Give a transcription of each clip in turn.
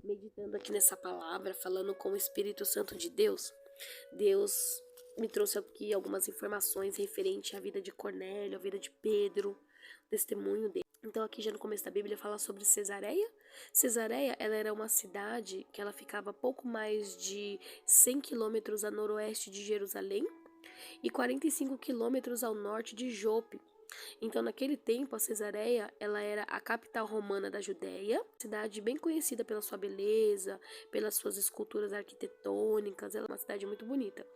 meditando aqui nessa palavra, falando com o Espírito Santo de Deus, Deus me trouxe aqui algumas informações referente à vida de Cornélio, à vida de Pedro, o testemunho dele. Então aqui já no começo da Bíblia fala sobre Cesareia. Cesareia, ela era uma cidade que ela ficava a pouco mais de 100 quilômetros a noroeste de Jerusalém e 45 quilômetros ao norte de Jope. Então, naquele tempo, a Cesareia, ela era a capital romana da Judéia, cidade bem conhecida pela sua beleza, pelas suas esculturas arquitetônicas, ela é uma cidade muito bonita.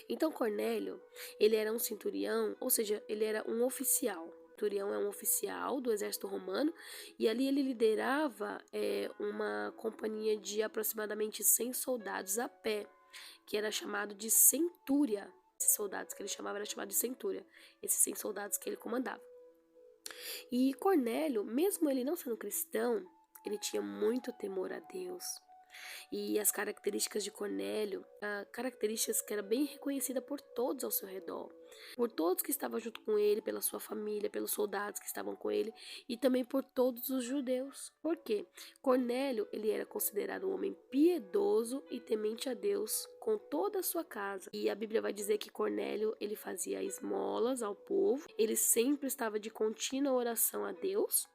Então, Cornélio, ele era um centurião, ou seja, ele era um oficial. Centurião é um oficial do exército romano, e ali ele liderava uma companhia de aproximadamente 100 soldados a pé, que era chamado de centúria. Esses soldados que ele chamava era chamado de centúria, esses 100 soldados que ele comandava. E Cornélio, mesmo ele não sendo cristão, ele tinha muito temor a Deus. E as características de Cornélio, características que era bem reconhecida por todos ao seu redor, por todos que estavam junto com ele, pela sua família, pelos soldados que estavam com ele e também por todos os judeus. Por quê? Cornélio, ele era considerado um homem piedoso e temente a Deus com toda a sua casa. E a Bíblia vai dizer que Cornélio, ele fazia esmolas ao povo, ele sempre estava de contínua oração a Deus.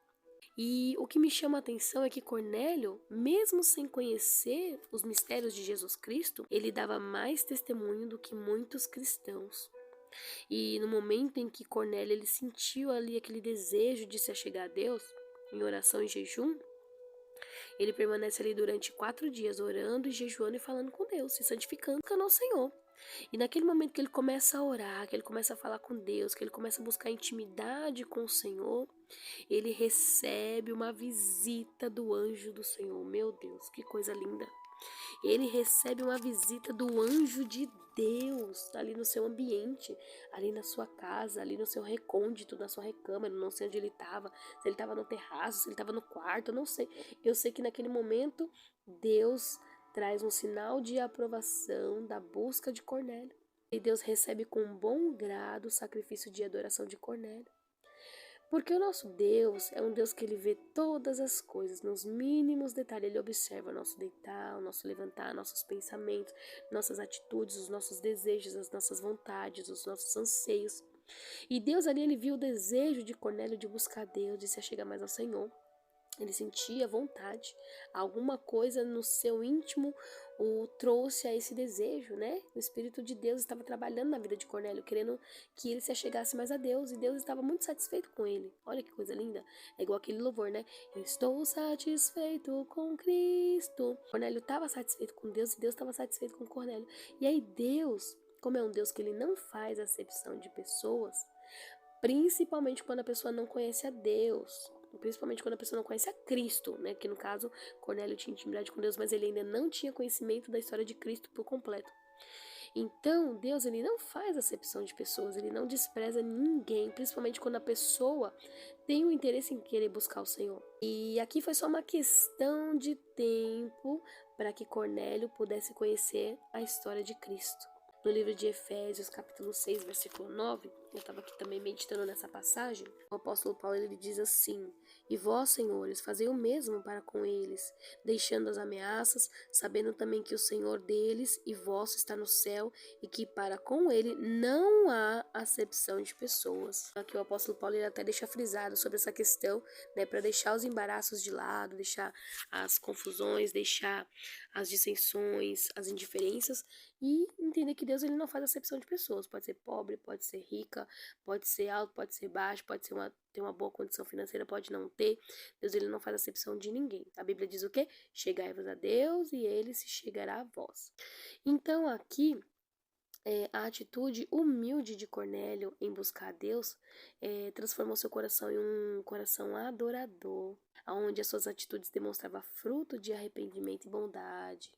E o que me chama a atenção é que Cornélio, mesmo sem conhecer os mistérios de Jesus Cristo, ele dava mais testemunho do que muitos cristãos. E no momento em que Cornélio ele sentiu ali aquele desejo de se achegar a Deus, em oração e jejum, ele permanece ali durante 4 dias, orando e jejuando e falando com Deus, se santificando ao Senhor. E naquele momento que ele começa a orar, que ele começa a falar com Deus, que ele começa a buscar intimidade com o Senhor, ele recebe uma visita do anjo do Senhor. Meu Deus, que coisa linda! Ele recebe uma visita do anjo de Deus ali no seu ambiente, ali na sua casa, ali no seu recôndito, na sua recâmara. Não sei onde ele estava, se ele estava no terraço, se ele estava no quarto, eu não sei. Eu sei que naquele momento Deus traz um sinal de aprovação da busca de Cornélio. E Deus recebe com bom grado o sacrifício de adoração de Cornélio. Porque o nosso Deus é um Deus que ele vê todas as coisas, nos mínimos detalhes. Ele observa o nosso deitar, o nosso levantar, nossos pensamentos, nossas atitudes, os nossos desejos, as nossas vontades, os nossos anseios. E Deus ali, ele viu o desejo de Cornélio de buscar Deus, de se achegar mais ao Senhor. Ele sentia vontade, alguma coisa no seu íntimo o trouxe a esse desejo, né? O Espírito de Deus estava trabalhando na vida de Cornélio, querendo que ele se achegasse mais a Deus, e Deus estava muito satisfeito com ele. Olha que coisa linda, é igual aquele louvor, né? Eu estou satisfeito com Cristo. Cornélio estava satisfeito com Deus e Deus estava satisfeito com Cornélio. E aí Deus, como é um Deus que ele não faz acepção de pessoas, principalmente quando a pessoa não conhece a Deus, principalmente quando a pessoa não conhece a Cristo, né? Que no caso, Cornélio tinha intimidade com Deus, mas ele ainda não tinha conhecimento da história de Cristo por completo. Então, Deus, ele não faz acepção de pessoas, ele não despreza ninguém, principalmente quando a pessoa tem o interesse em querer buscar o Senhor. E aqui foi só uma questão de tempo para que Cornélio pudesse conhecer a história de Cristo. No livro de Efésios, capítulo 6, versículo 9, eu estava aqui também meditando nessa passagem, o apóstolo Paulo ele diz assim: E vós, senhores, fazei o mesmo para com eles, deixando as ameaças, sabendo também que o Senhor deles e vosso está no céu, e que para com ele não há acepção de pessoas. Aqui o apóstolo Paulo ele até deixa frisado sobre essa questão, né, para deixar os embaraços de lado, deixar as confusões, deixar as dissensões, as indiferenças, e entender que Deus ele não faz acepção de pessoas. Pode ser pobre, pode ser rica, pode ser alto, pode ser baixo, pode ser ter uma boa condição financeira, pode não ter. Deus ele não faz acepção de ninguém. A Bíblia diz o quê? Chegai-vos a Deus e ele se chegará a vós. Então aqui a atitude humilde de Cornélio em buscar a Deus transformou seu coração em um coração adorador, onde as suas atitudes demonstravam fruto de arrependimento e bondade.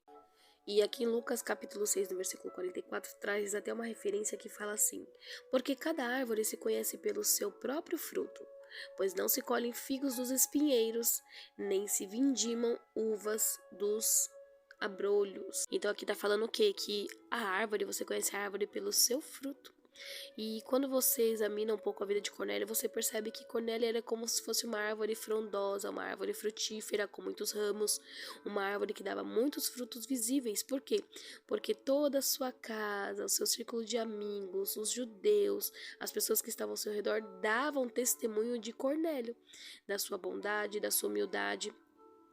E aqui em Lucas capítulo 6, no versículo 44, traz até uma referência que fala assim: Porque cada árvore se conhece pelo seu próprio fruto, pois não se colhem figos dos espinheiros, nem se vindimam uvas dos abrolhos. Então aqui tá falando o quê? Que a árvore, você conhece a árvore pelo seu fruto. E quando você examina um pouco a vida de Cornélio, você percebe que Cornélio era como se fosse uma árvore frondosa, uma árvore frutífera com muitos ramos, uma árvore que dava muitos frutos visíveis. Por quê? Porque toda a sua casa, o seu círculo de amigos, os judeus, as pessoas que estavam ao seu redor davam testemunho de Cornélio, da sua bondade, da sua humildade,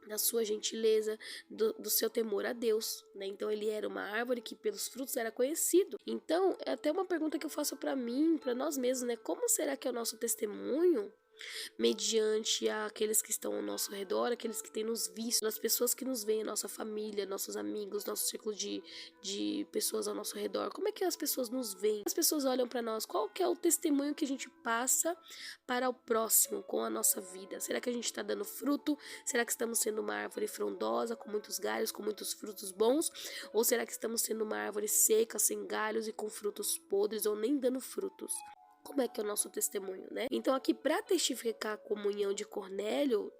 da sua gentileza, do seu temor a Deus, né? Então ele era uma árvore que pelos frutos era conhecido. Então, é até uma pergunta que eu faço para mim, para nós mesmos, né? Como será que é o nosso testemunho mediante aqueles que estão ao nosso redor, aqueles que têm nos visto, as pessoas que nos veem, nossa família, nossos amigos, nosso círculo de pessoas ao nosso redor? Como é que as pessoas nos veem? As pessoas olham para nós? Qual que é o testemunho que a gente passa para o próximo com a nossa vida? Será que a gente está dando fruto? Será que estamos sendo uma árvore frondosa, com muitos galhos, com muitos frutos bons? Ou será que estamos sendo uma árvore seca, sem galhos e com frutos podres ou nem dando frutos? Como é que é o nosso testemunho, né? Então aqui, para testificar a comunhão de Cornélio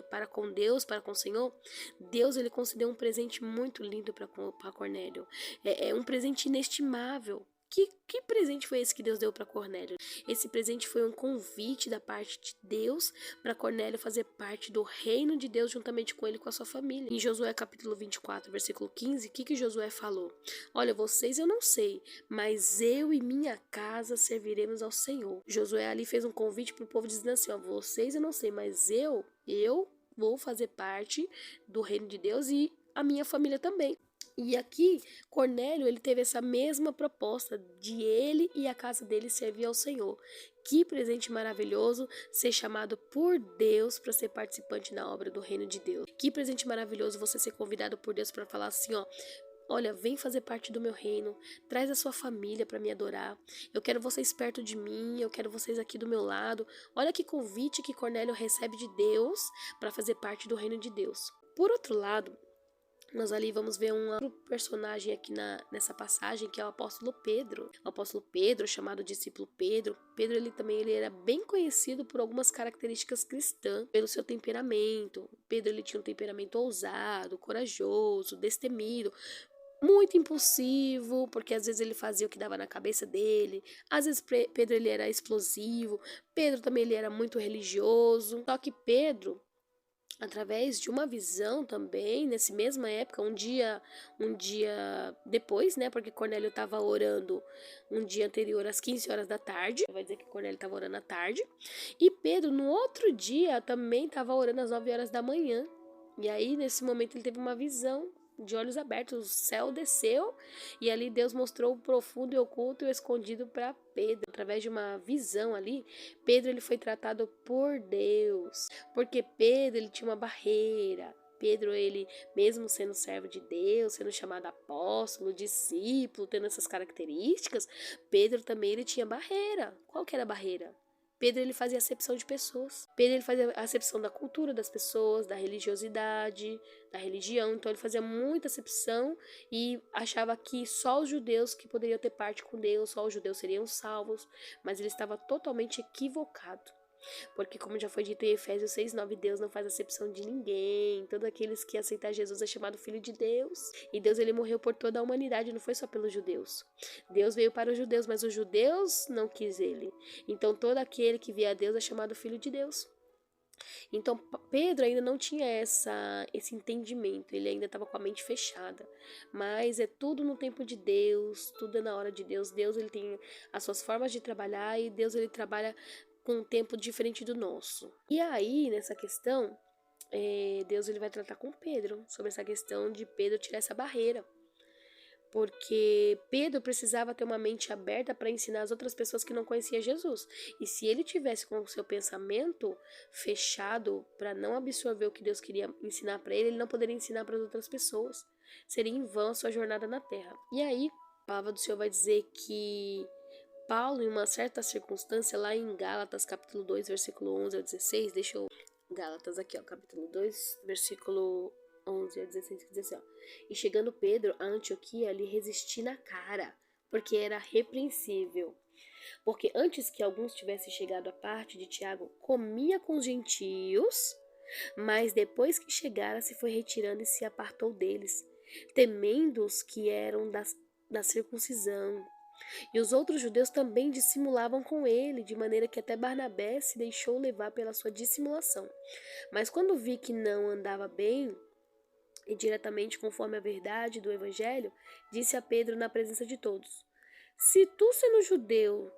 para com Deus, para com o Senhor, Deus ele concedeu um presente muito lindo para Cornélio. É um presente inestimável. Que presente foi esse que Deus deu para Cornélio? Esse presente foi um convite da parte de Deus para Cornélio fazer parte do reino de Deus juntamente com ele e com a sua família. Em Josué capítulo 24, versículo 15, o que Josué falou? Olha, vocês eu não sei, mas eu e minha casa serviremos ao Senhor. Josué ali fez um convite para o povo dizendo assim, ó, vocês eu não sei, mas eu vou fazer parte do reino de Deus e a minha família também. E aqui, Cornélio, ele teve essa mesma proposta de ele e a casa dele servir ao Senhor. Que presente maravilhoso ser chamado por Deus para ser participante na obra do reino de Deus. Que presente maravilhoso você ser convidado por Deus para falar assim, ó, olha, vem fazer parte do meu reino, traz a sua família para me adorar. Eu quero vocês perto de mim, eu quero vocês aqui do meu lado. Olha que convite que Cornélio recebe de Deus para fazer parte do reino de Deus. Por outro lado, nós ali vamos ver um outro personagem aqui nessa passagem, que é o apóstolo Pedro. O apóstolo Pedro, chamado discípulo Pedro. Pedro ele era bem conhecido por algumas características cristãs, pelo seu temperamento. Pedro ele tinha um temperamento ousado, corajoso, destemido, muito impulsivo, porque às vezes ele fazia o que dava na cabeça dele. Às vezes Pedro ele era explosivo. Pedro também ele era muito religioso. Só que Pedro, através de uma visão também, nessa mesma época, um dia depois, né, porque Cornélio estava orando um dia anterior às 15 horas da tarde, vai dizer que Cornélio estava orando à tarde, e Pedro no outro dia também estava orando às 9 horas da manhã, e aí nesse momento ele teve uma visão de olhos abertos, o céu desceu e ali Deus mostrou o profundo e oculto e o escondido para Pedro. Através de uma visão ali, Pedro ele foi tratado por Deus, porque Pedro ele tinha uma barreira. Pedro, ele, mesmo sendo servo de Deus, sendo chamado apóstolo, discípulo, tendo essas características, Pedro também ele tinha barreira. Qual que era a barreira? Pedro ele fazia acepção de pessoas. Pedro ele fazia acepção da cultura das pessoas, da religiosidade, da religião. Então ele fazia muita acepção e achava que só os judeus que poderiam ter parte com Deus, só os judeus seriam salvos. Mas ele estava totalmente equivocado. Porque, como já foi dito em Efésios 6:9, Deus não faz acepção de ninguém. Todos aqueles que aceitar Jesus é chamado filho de Deus. E Deus ele morreu por toda a humanidade, não foi só pelos judeus. Deus veio para os judeus, mas os judeus não quis ele. Então, todo aquele que via a Deus é chamado filho de Deus. Então, Pedro ainda não tinha esse entendimento, ele ainda estava com a mente fechada. Mas é tudo no tempo de Deus, tudo é na hora de Deus. Deus ele tem as suas formas de trabalhar e Deus ele trabalha com um tempo diferente do nosso. E aí, nessa questão, Deus ele vai tratar com Pedro, sobre essa questão de Pedro tirar essa barreira. Porque Pedro precisava ter uma mente aberta para ensinar as outras pessoas que não conheciam Jesus. E se ele tivesse com o seu pensamento fechado para não absorver o que Deus queria ensinar para ele, ele não poderia ensinar para as outras pessoas. Seria em vão a sua jornada na terra. E aí, a palavra do Senhor vai dizer que Paulo, em uma certa circunstância, lá em Gálatas, capítulo 2, versículo 11 ao 16, deixa eu... Gálatas aqui, ó, capítulo 2, versículo 11 ao 16, que diz assim, ó. E chegando Pedro a Antioquia, lhe resisti na cara, porque era repreensível. Porque antes que alguns tivessem chegado à parte de Tiago, comia com os gentios, mas depois que chegara, se foi retirando e se apartou deles, temendo os que eram da circuncisão. E os outros judeus também dissimulavam com ele, de maneira que até Barnabé se deixou levar pela sua dissimulação. Mas quando vi que não andava bem e diretamente conforme a verdade do evangelho, disse a Pedro na presença de todos: Se tu, sendo judeu,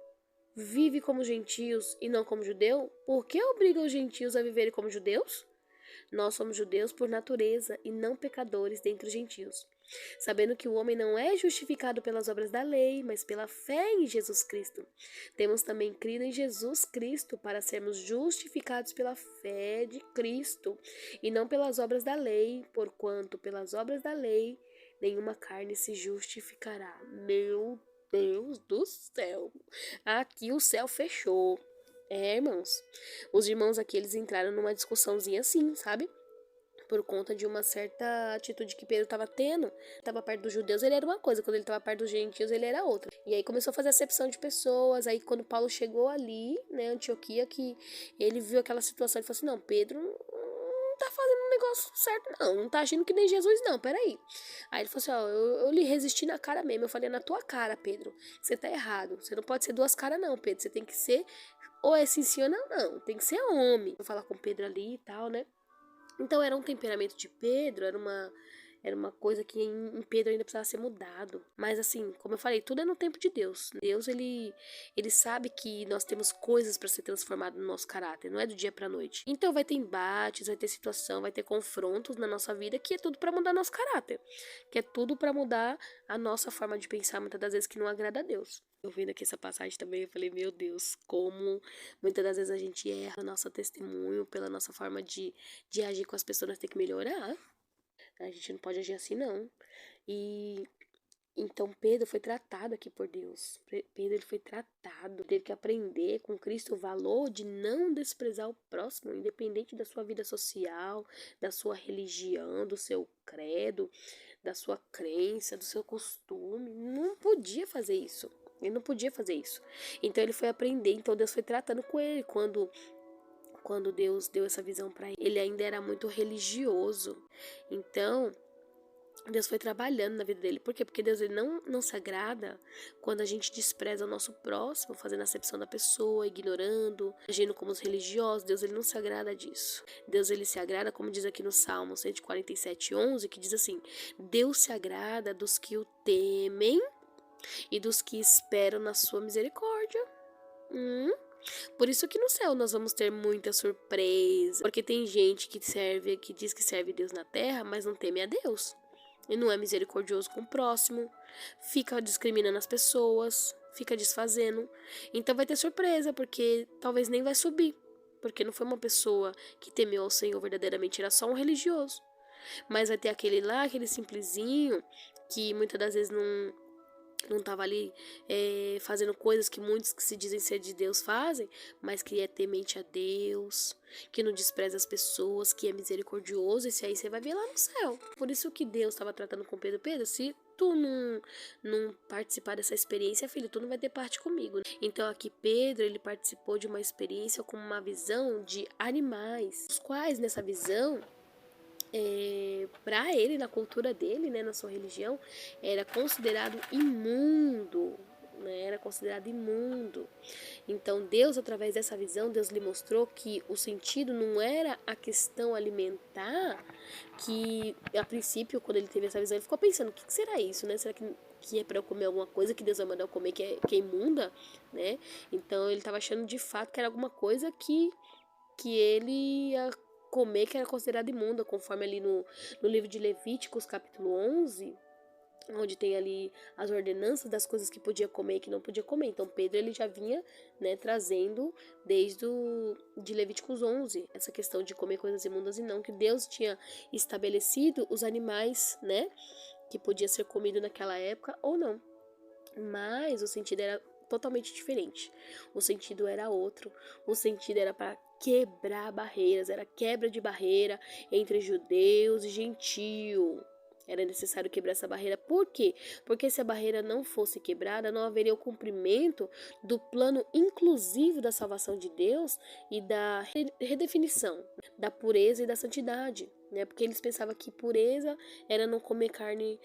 vive como gentios e não como judeu, por que obriga os gentios a viverem como judeus? Nós somos judeus por natureza e não pecadores dentre os gentios, sabendo que o homem não é justificado pelas obras da lei, mas pela fé em Jesus Cristo. Temos também crido em Jesus Cristo para sermos justificados pela fé de Cristo e não pelas obras da lei, porquanto pelas obras da lei nenhuma carne se justificará. Meu Deus do céu! Aqui o céu fechou. Irmãos, os irmãos aqui, eles entraram numa discussãozinha assim, sabe? Por conta de uma certa atitude que Pedro estava tendo. Estava perto dos judeus, ele era uma coisa, quando ele estava perto dos gentios, ele era outra. E aí começou a fazer acepção de pessoas. Aí quando Paulo chegou ali, né, Antioquia, que ele viu aquela situação, ele falou assim: não, Pedro não tá fazendo um negócio certo, não tá agindo que nem Jesus, não, peraí. Aí ele falou assim: ó, eu lhe resisti na cara mesmo, eu falei na tua cara, Pedro, você tá errado, você não pode ser duas caras, não, Pedro, você tem que ser ou é sim, sim ou não, não, tem que ser homem. Vou falar com Pedro ali e tal, né? Então era um temperamento de Pedro, era uma coisa que em Pedro ainda precisava ser mudado. Mas assim, como eu falei, tudo é no tempo de Deus. Deus, ele sabe que nós temos coisas para ser transformado no nosso caráter, não é do dia pra noite. Então vai ter embates, vai ter situação, vai ter confrontos na nossa vida, que é tudo para mudar nosso caráter, que é tudo para mudar a nossa forma de pensar, muitas das vezes que não agrada a Deus. Eu vendo aqui essa passagem também, eu falei, meu Deus, como muitas das vezes a gente erra no nosso testemunho, pela nossa forma de agir com as pessoas, nós temos que melhorar. A gente não pode agir assim, não. E então Pedro foi tratado aqui por Deus. Pedro, ele foi tratado, teve que aprender com Cristo o valor de não desprezar o próximo, independente da sua vida social, da sua religião, do seu credo, da sua crença, do seu costume. Não podia fazer isso. Ele não podia fazer isso. Então ele foi aprender, então Deus foi tratando com ele quando Deus deu essa visão para ele. Ele ainda era muito religioso. Então, Deus foi trabalhando na vida dele. Por quê? Porque Deus, ele não se agrada quando a gente despreza o nosso próximo, fazendo acepção da pessoa, ignorando, agindo como os religiosos. Deus, ele não se agrada disso. Deus, ele se agrada, como diz aqui no Salmo 147:11, que diz assim: Deus se agrada dos que o temem e dos que esperam na sua misericórdia. Por isso que no céu nós vamos ter muita surpresa, porque tem gente que diz que serve Deus na terra, mas não teme a Deus. E não é misericordioso com o próximo, fica discriminando as pessoas, fica desfazendo. Então vai ter surpresa, porque talvez nem vai subir, porque não foi uma pessoa que temeu ao Senhor verdadeiramente, era só um religioso. Mas vai ter aquele lá, aquele simplesinho, que muitas das vezes não estava ali fazendo coisas que muitos que se dizem ser de Deus fazem, mas que é temente a Deus, que não despreza as pessoas, que é misericordioso. Esse aí você vai ver lá no céu. Por isso que Deus estava tratando com Pedro: Pedro, se tu não participar dessa experiência, filho, tu não vai ter parte comigo. Então aqui Pedro, ele participou de uma experiência com uma visão de animais, os quais nessa visão, para ele, na cultura dele, né, na sua religião, era considerado imundo, né, era considerado imundo. Então Deus, através dessa visão, Deus lhe mostrou que o sentido não era a questão alimentar, que a princípio, quando ele teve essa visão, ele ficou pensando: o que será isso, né? Será que é para eu comer alguma coisa que Deus vai mandar eu comer que é imunda, né? Então ele estava achando de fato que era alguma coisa que ele ia comer, que era considerada imunda, conforme ali no livro de Levíticos, capítulo 11, onde tem ali as ordenanças das coisas que podia comer e que não podia comer. Então Pedro, ele já vinha, né, trazendo desde de Levíticos 11 essa questão de comer coisas imundas e não, que Deus tinha estabelecido os animais, né, que podia ser comido naquela época ou não. Mas o sentido era totalmente diferente. O sentido era outro. O sentido era para quebrar barreiras, era quebra de barreira entre judeus e gentio. Era necessário quebrar essa barreira. Por quê? Porque se a barreira não fosse quebrada, não haveria o cumprimento do plano inclusivo da salvação de Deus e da redefinição da pureza e da santidade, né? Porque eles pensavam que pureza era não comer carne,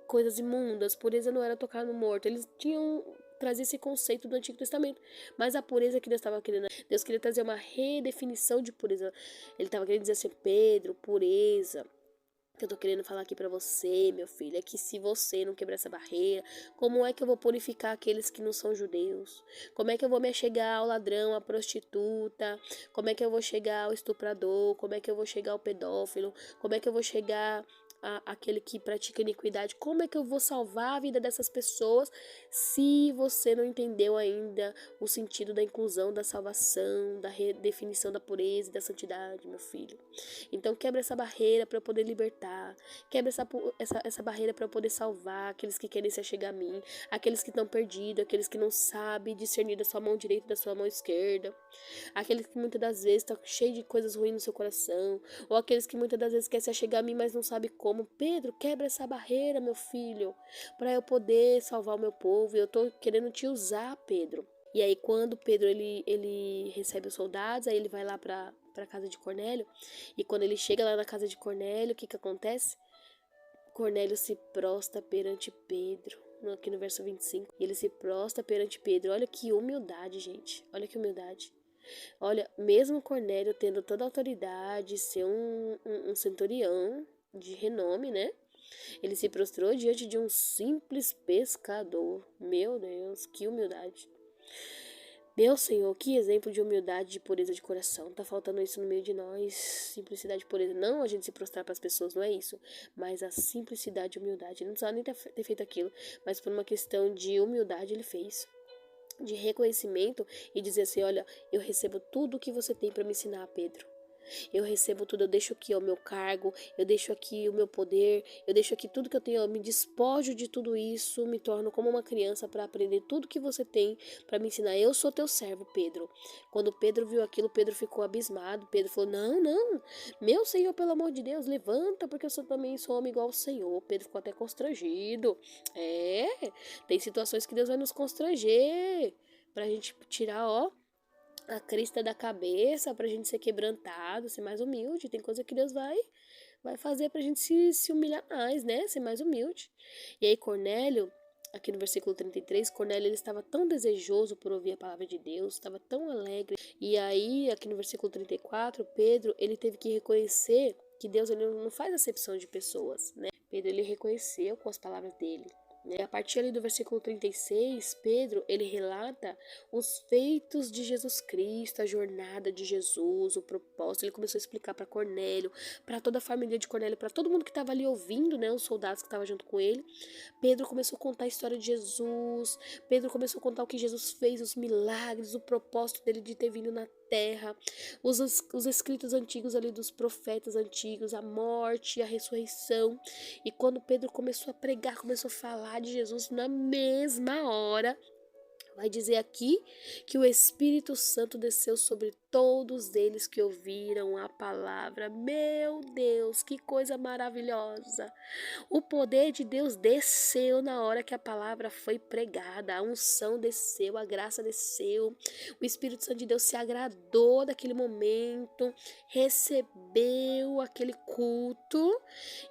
coisas imundas, pureza não era tocar no morto. Eles tinham trazer esse conceito do Antigo Testamento. Mas a pureza que Deus estava querendo, Deus queria trazer uma redefinição de pureza. Ele estava querendo dizer assim, Pedro, pureza. Que eu tô querendo falar aqui pra você, meu filho, é que se você não quebrar essa barreira, como é que eu vou purificar aqueles que não são judeus? Como é que eu vou me chegar ao ladrão, à prostituta? Como é que eu vou chegar ao estuprador? Como é que eu vou chegar ao pedófilo? Como é que eu vou chegar àquele que pratica iniquidade? Como é que eu vou salvar a vida dessas pessoas se você não entendeu ainda o sentido da inclusão, da salvação, da redefinição da pureza e da santidade, meu filho? Então quebra essa barreira para eu poder libertar. Quebra essa barreira para eu poder salvar aqueles que querem se achegar a mim, aqueles que estão perdidos, aqueles que não sabem discernir da sua mão direita e da sua mão esquerda, aqueles que muitas das vezes estão cheios de coisas ruins no seu coração, ou aqueles que muitas das vezes querem se achegar a mim, mas não sabe como. Pedro, quebra essa barreira, meu filho, para eu poder salvar o meu povo. Eu tô querendo te usar, Pedro. E aí quando Pedro ele recebe os soldados, aí ele vai lá para casa de Cornélio, e quando ele chega lá na casa de Cornélio, o que acontece? Cornélio se prostra perante Pedro, aqui no verso 25. Ele se prostra perante Pedro. Olha que humildade, gente. Olha que humildade. Olha, mesmo Cornélio tendo toda a autoridade, ser um centurião de renome, né? Ele se prostrou diante de um simples pescador. Meu Deus, que humildade. Meu Senhor, que exemplo de humildade, de pureza de coração. Tá faltando isso no meio de nós. Simplicidade e pureza. Não a gente se prostrar para as pessoas, não é isso. Mas a simplicidade e humildade. Ele não precisava nem ter feito aquilo. Mas por uma questão de humildade ele fez. De reconhecimento e dizer assim, olha, eu recebo tudo o que você tem para me ensinar, Pedro. Eu recebo tudo, eu deixo aqui o meu cargo, eu deixo aqui o meu poder, eu deixo aqui tudo que eu tenho, eu me despojo de tudo isso, me torno como uma criança para aprender tudo que você tem para me ensinar. Eu sou teu servo, Pedro. Quando Pedro viu aquilo, Pedro ficou abismado. Pedro falou, não, meu Senhor, pelo amor de Deus, levanta, porque eu também sou homem igual ao Senhor. Pedro ficou até constrangido. Tem situações que Deus vai nos constranger pra gente tirar, a crista da cabeça, pra gente ser quebrantado, ser mais humilde. Tem coisa que Deus vai fazer pra gente se humilhar mais, né? Ser mais humilde. E aí Cornélio, aqui no versículo 33, Cornélio ele estava tão desejoso por ouvir a palavra de Deus, estava tão alegre. E aí, aqui no versículo 34, Pedro, ele teve que reconhecer que Deus ele não faz acepção de pessoas, né? Pedro, ele reconheceu com as palavras dele. A partir ali do versículo 36, Pedro, ele relata os feitos de Jesus Cristo, a jornada de Jesus, o propósito. Ele começou a explicar para Cornélio, para toda a família de Cornélio, para todo mundo que estava ali ouvindo, né, os soldados que estavam junto com ele. Pedro começou a contar a história de Jesus. Pedro começou a contar o que Jesus fez, os milagres, o propósito dele de ter vindo na terra, os escritos antigos ali dos profetas antigos, a morte e a ressurreição. E quando Pedro começou a pregar, começou a falar de Jesus, na mesma hora, vai dizer aqui que o Espírito Santo desceu sobre todos eles que ouviram a palavra. Meu Deus, que coisa maravilhosa! O poder de Deus desceu na hora que a palavra foi pregada, a unção desceu, a graça desceu, o Espírito Santo de Deus se agradou daquele momento, recebeu aquele culto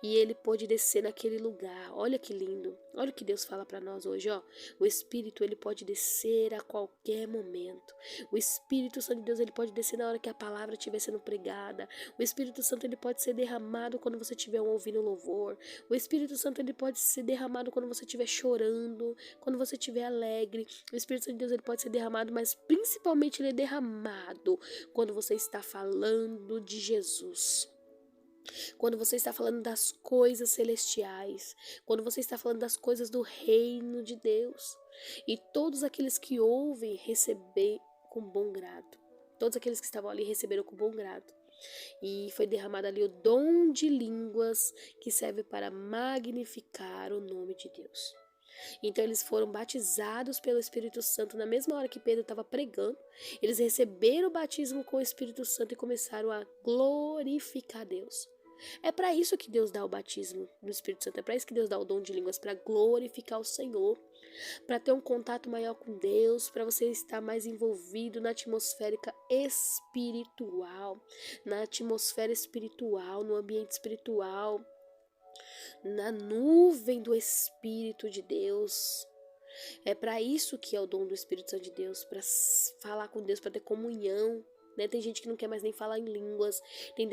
e ele pôde descer naquele lugar. Olha que lindo, olha o que Deus fala para nós hoje, o Espírito ele pode descer a qualquer momento, o Espírito Santo de Deus ele pode descer na hora que a palavra estiver sendo pregada, o Espírito Santo ele pode ser derramado quando você estiver ouvindo louvor, o Espírito Santo ele pode ser derramado quando você estiver chorando, quando você estiver alegre. O Espírito Santo de Deus ele pode ser derramado, mas principalmente ele é derramado quando você está falando de Jesus. Quando você está falando das coisas celestiais, quando você está falando das coisas do reino de Deus. E todos aqueles que ouvem receber com bom grado. Todos aqueles que estavam ali receberam com bom grado. E foi derramado ali o dom de línguas que serve para magnificar o nome de Deus. Então eles foram batizados pelo Espírito Santo na mesma hora que Pedro estava pregando. Eles receberam o batismo com o Espírito Santo e começaram a glorificar Deus. É para isso que Deus dá o batismo no Espírito Santo, é para isso que Deus dá o dom de línguas, para glorificar o Senhor, para ter um contato maior com Deus, para você estar mais envolvido na atmosfera espiritual, no ambiente espiritual, na nuvem do Espírito de Deus. É para isso que é o dom do Espírito Santo de Deus, para falar com Deus, para ter comunhão. Né? Tem gente que não quer mais nem falar em línguas, tem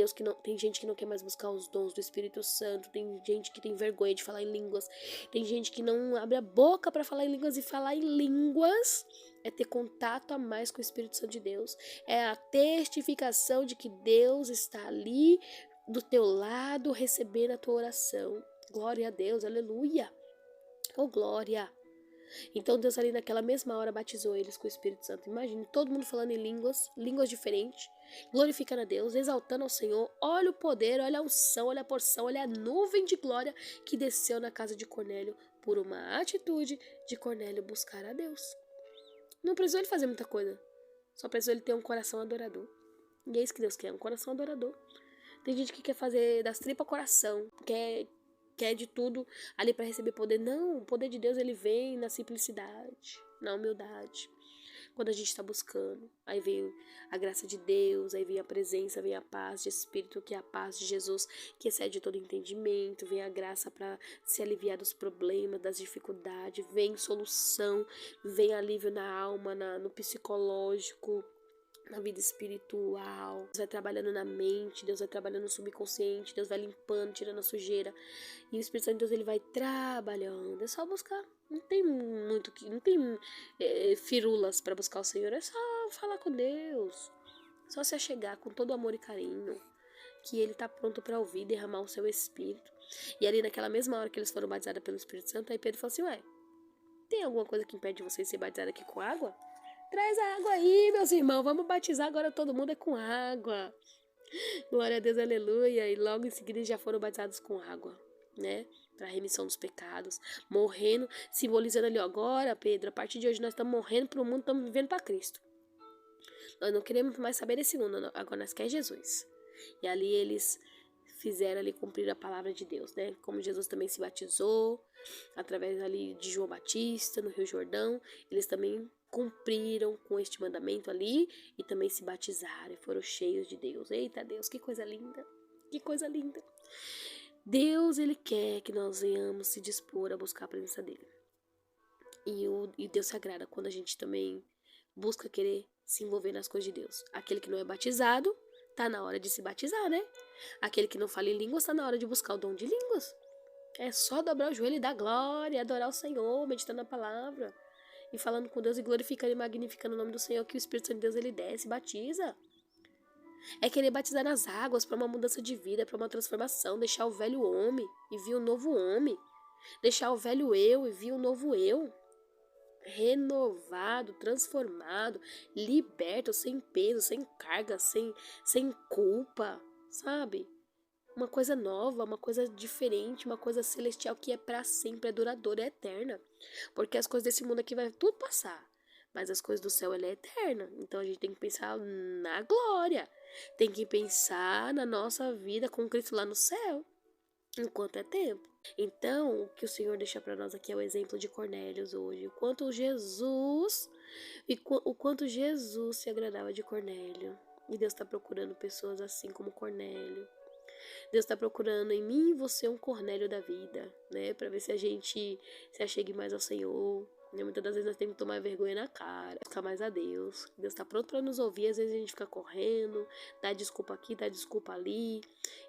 gente que não quer mais buscar os dons do Espírito Santo, tem gente que tem vergonha de falar em línguas, tem gente que não abre a boca para falar em línguas, e falar em línguas é ter contato a mais com o Espírito Santo de Deus, é a testificação de que Deus está ali do teu lado recebendo a tua oração. Glória a Deus, aleluia, oh glória. Então Deus ali naquela mesma hora batizou eles com o Espírito Santo. Imagine todo mundo falando em línguas diferentes, glorificando a Deus, exaltando ao Senhor. Olha o poder, olha a unção, olha a porção, olha a nuvem de glória que desceu na casa de Cornélio por uma atitude de Cornélio buscar a Deus. Não precisou ele fazer muita coisa, só precisou ele ter um coração adorador. E é isso que Deus quer, um coração adorador. Tem gente que quer fazer das tripas coração, quer de tudo ali para receber poder. Não, o poder de Deus ele vem na simplicidade, na humildade. Quando a gente está buscando, aí vem a graça de Deus, aí vem a presença, vem a paz de Espírito, que é a paz de Jesus, que excede todo entendimento, vem a graça para se aliviar dos problemas, das dificuldades, vem solução, vem alívio na alma, no psicológico, na vida espiritual. Deus vai trabalhando na mente, Deus vai trabalhando no subconsciente, Deus vai limpando, tirando a sujeira. E o Espírito Santo de Deus ele vai trabalhando. É só buscar. Não tem muito que, não tem firulas para buscar o Senhor. É só falar com Deus. Só se achegar com todo amor e carinho, que ele está pronto para ouvir, derramar o seu Espírito. E ali naquela mesma hora que eles foram batizados pelo Espírito Santo, aí Pedro falou assim: ué, tem alguma coisa que impede vocês de ser batizados aqui com água? Traz a água aí, meus irmãos. Vamos batizar agora todo mundo é com água. Glória a Deus, aleluia. E logo em seguida eles já foram batizados com água, né? Para remissão dos pecados. Morrendo, simbolizando ali, ó, agora, Pedro, a partir de hoje nós estamos morrendo para o mundo, estamos vivendo para Cristo. Nós não queremos mais saber desse mundo, agora nós queremos Jesus. E ali eles fizeram ali cumprir a palavra de Deus, né? Como Jesus também se batizou, através ali de João Batista, no Rio Jordão, eles também cumpriram com este mandamento ali e também se batizaram e foram cheios de Deus. Eita Deus, que coisa linda, que coisa linda. Deus, ele quer que nós venhamos se dispor a buscar a presença dele. E Deus se agrada quando a gente também busca querer se envolver nas coisas de Deus. Aquele que não é batizado, tá na hora de se batizar, né? Aquele que não fala em línguas, tá na hora de buscar o dom de línguas. É só dobrar o joelho e dar glória, adorar o Senhor, meditando na palavra, e falando com Deus e glorificando e magnificando o nome do Senhor, que o Espírito Santo de Deus ele desce, batiza. É querer batizar nas águas para uma mudança de vida, para uma transformação, deixar o velho homem e vir o novo homem, deixar o velho eu e vir o novo eu, renovado, transformado, liberto, sem peso, sem carga, sem culpa, sabe? Uma coisa nova, uma coisa diferente, uma coisa celestial que é para sempre, é duradoura, é eterna. Porque as coisas desse mundo aqui vai tudo passar, mas as coisas do céu ela é eterna. Então a gente tem que pensar na glória, tem que pensar na nossa vida com Cristo lá no céu, enquanto é tempo. Então, o que o Senhor deixa para nós aqui é o exemplo de Cornélios hoje, o quanto Jesus se agradava de Cornélio. E Deus está procurando pessoas assim como Cornélio. Deus está procurando em mim e você um Cornélio da vida, né? Para ver se a gente se achegue mais ao Senhor. Né? Muitas das vezes nós temos que tomar vergonha na cara, ficar mais a Deus. Deus está pronto para nos ouvir, às vezes a gente fica correndo, dá desculpa aqui, dá desculpa ali.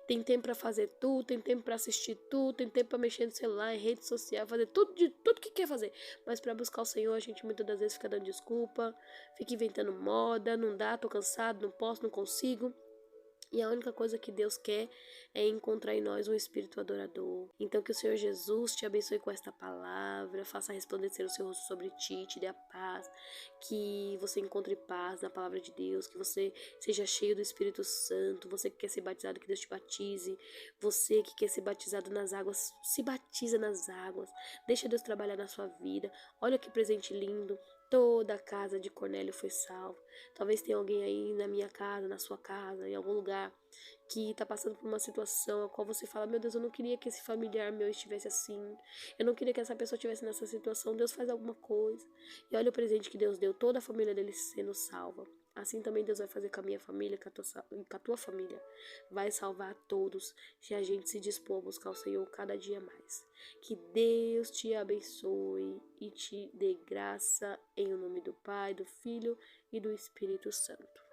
Tem tempo para fazer tudo, tem tempo para assistir tudo, tem tempo para mexer no celular, em rede social, fazer tudo que quer fazer. Mas para buscar o Senhor, a gente muitas das vezes fica dando desculpa, fica inventando moda, não dá, tô cansado, não posso, não consigo. E a única coisa que Deus quer é encontrar em nós um espírito adorador. Então que o Senhor Jesus te abençoe com esta palavra, faça resplandecer o seu rosto sobre ti, te dê a paz, que você encontre paz na palavra de Deus, que você seja cheio do Espírito Santo, você que quer ser batizado, que Deus te batize, você que quer ser batizado nas águas, se batiza nas águas, deixa Deus trabalhar na sua vida. Olha que presente lindo. Toda a casa de Cornélio foi salva. Talvez tenha alguém aí na minha casa, na sua casa, em algum lugar, que está passando por uma situação a qual você fala: meu Deus, eu não queria que esse familiar meu estivesse assim. Eu não queria que essa pessoa estivesse nessa situação. Deus faz alguma coisa. E olha o presente que Deus deu, toda a família dele sendo salva. Assim também Deus vai fazer com a minha família, com a tua família. Vai salvar todos se a gente se dispor a buscar o Senhor cada dia mais. Que Deus te abençoe e te dê graça em nome do Pai, do Filho e do Espírito Santo.